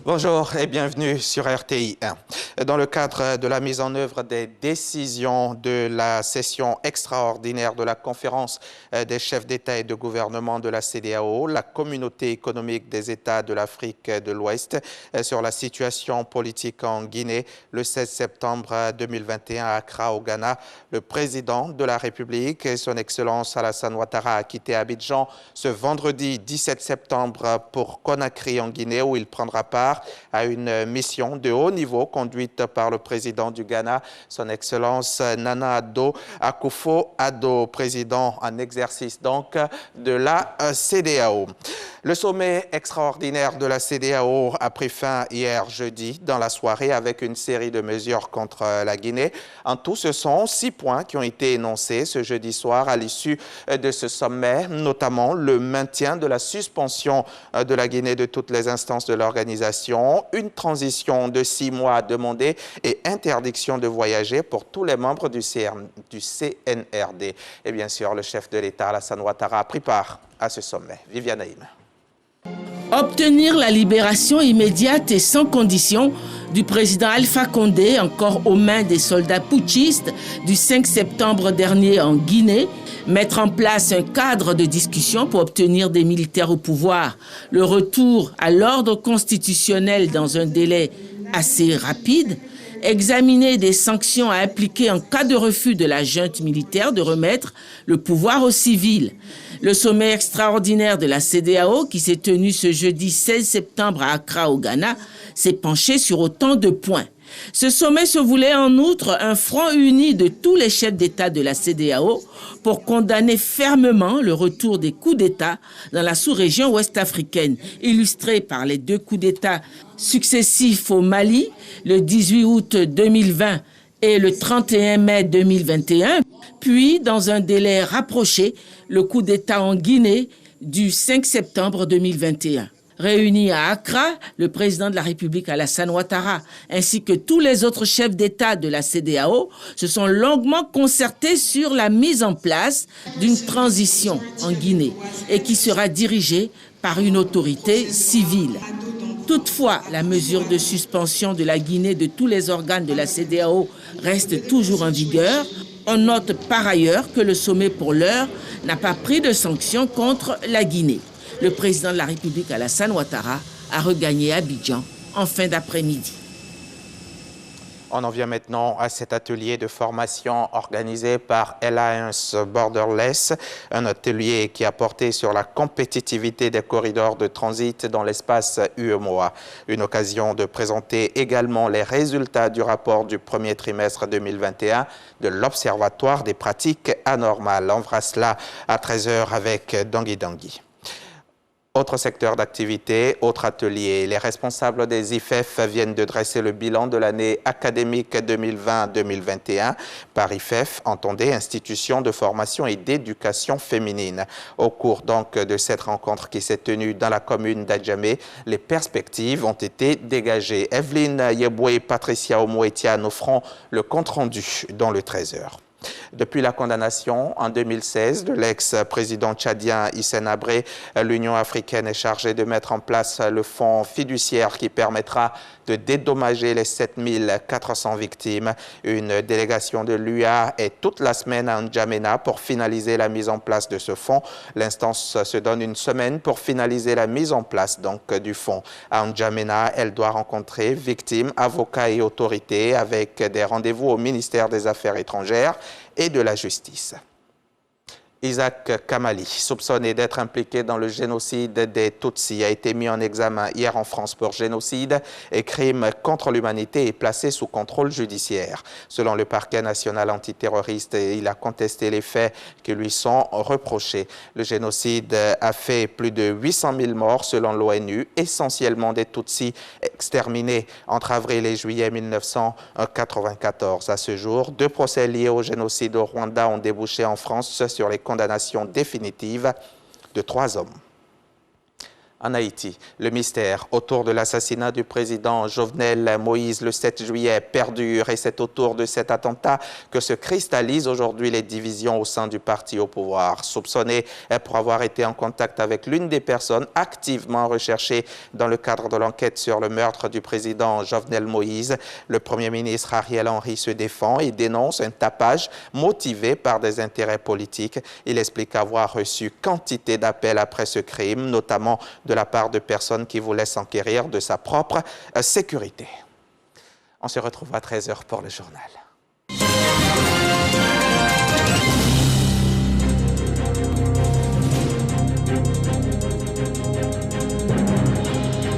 Bonjour et bienvenue sur RTI 1. Dans le cadre de la mise en œuvre des décisions de la session extraordinaire de la conférence des chefs d'État et de gouvernement de la CEDEAO, la communauté économique des États de l'Afrique de l'Ouest, sur la situation politique en Guinée, le 16 septembre 2021 à Accra, au Ghana, le président de la République, son Excellence Alassane Ouattara, a quitté Abidjan ce vendredi 17 septembre pour Conakry en Guinée, où il prendra part à une mission de haut niveau conduite par le président du Ghana, son Excellence Nana Addo Akufo-Addo, président en exercice donc de la CEDEAO. Le sommet extraordinaire de la CEDEAO a pris fin hier jeudi dans la soirée avec une série de mesures contre la Guinée. En tout, ce sont 6 points qui ont été énoncés ce jeudi soir à l'issue de ce sommet, notamment le maintien de la suspension de la Guinée de toutes les instances de l'organisation, une transition de 6 mois demandée et interdiction de voyager pour tous les membres du CNRD. Et bien sûr, le chef de l'État, Alassane Ouattara, a pris part à ce sommet. Viviane Naïm. Obtenir la libération immédiate et sans condition du président Alpha Condé, encore aux mains des soldats putschistes du 5 septembre dernier en Guinée, mettre en place un cadre de discussion pour obtenir des militaires au pouvoir, le retour à l'ordre constitutionnel dans un délai assez rapide, examiner des sanctions à appliquer en cas de refus de la junte militaire de remettre le pouvoir aux civils. Le sommet extraordinaire de la CEDEAO, qui s'est tenu ce jeudi 16 septembre à Accra, au Ghana, s'est penché sur autant de points. Ce sommet se voulait en outre un front uni de tous les chefs d'État de la CEDEAO pour condamner fermement le retour des coups d'État dans la sous-région ouest-africaine, illustré par les 2 coups d'État successifs au Mali, le 18 août 2020 et le 31 mai 2021, puis dans un délai rapproché, le coup d'État en Guinée du 5 septembre 2021. Réunis à Accra, le président de la République Alassane Ouattara ainsi que tous les autres chefs d'État de la CEDEAO se sont longuement concertés sur la mise en place d'une transition en Guinée et qui sera dirigée par une autorité civile. Toutefois, la mesure de suspension de la Guinée de tous les organes de la CEDEAO reste toujours en vigueur. On note par ailleurs que le sommet pour l'heure n'a pas pris de sanctions contre la Guinée. Le président de la République, Alassane Ouattara, a regagné Abidjan en fin d'après-midi. On en vient maintenant à cet atelier de formation organisé par Alliance Borderless, un atelier qui a porté sur la compétitivité des corridors de transit dans l'espace UEMOA. Une occasion de présenter également les résultats du rapport du premier trimestre 2021 de l'Observatoire des pratiques anormales. On fera cela à 13h avec Dangui Dangui. Autre secteur d'activité, autre atelier. Les responsables des IFEF viennent de dresser le bilan de l'année académique 2020-2021. Par IFEF, entendez institution de formation et d'éducation féminine. Au cours donc de cette rencontre qui s'est tenue dans la commune d'Adjamé, les perspectives ont été dégagées. Evelyne Yeboué et Patricia Omouetia nous feront le compte-rendu dans le 13h. Depuis la condamnation en 2016 de l'ex-président tchadien Hissène Habré, l'Union africaine est chargée de mettre en place le fonds fiduciaire qui permettra de dédommager les 7400 victimes. Une délégation de l'UA est toute la semaine à N'Djamena pour finaliser la mise en place de ce fonds. L'instance se donne une semaine pour finaliser la mise en place donc, du fonds. À N'Djamena, elle doit rencontrer victimes, avocats et autorités avec des rendez-vous au ministère des Affaires étrangères et de la Justice. Isaac Kamali, soupçonné d'être impliqué dans le génocide des Tutsis, a été mis en examen hier en France pour génocide et crime contre l'humanité et placé sous contrôle judiciaire. Selon le parquet national antiterroriste, il a contesté les faits qui lui sont reprochés. Le génocide a fait plus de 800 000 morts selon l'ONU, essentiellement des Tutsis exterminés entre avril et juillet 1994. À ce jour, 2 procès liés au génocide au Rwanda ont débouché en France sur les condamnation définitive de 3 hommes. En Haïti, le mystère autour de l'assassinat du président Jovenel Moïse le 7 juillet perdure et c'est autour de cet attentat que se cristallisent aujourd'hui les divisions au sein du parti au pouvoir. Soupçonné pour avoir été en contact avec l'une des personnes activement recherchées dans le cadre de l'enquête sur le meurtre du président Jovenel Moïse, le Premier ministre Ariel Henry se défend et dénonce un tapage motivé par des intérêts politiques. Il explique avoir reçu quantité d'appels après ce crime, notamment de la part de personnes qui voulaient s'enquérir de sa propre sécurité. On se retrouve à 13h pour le journal.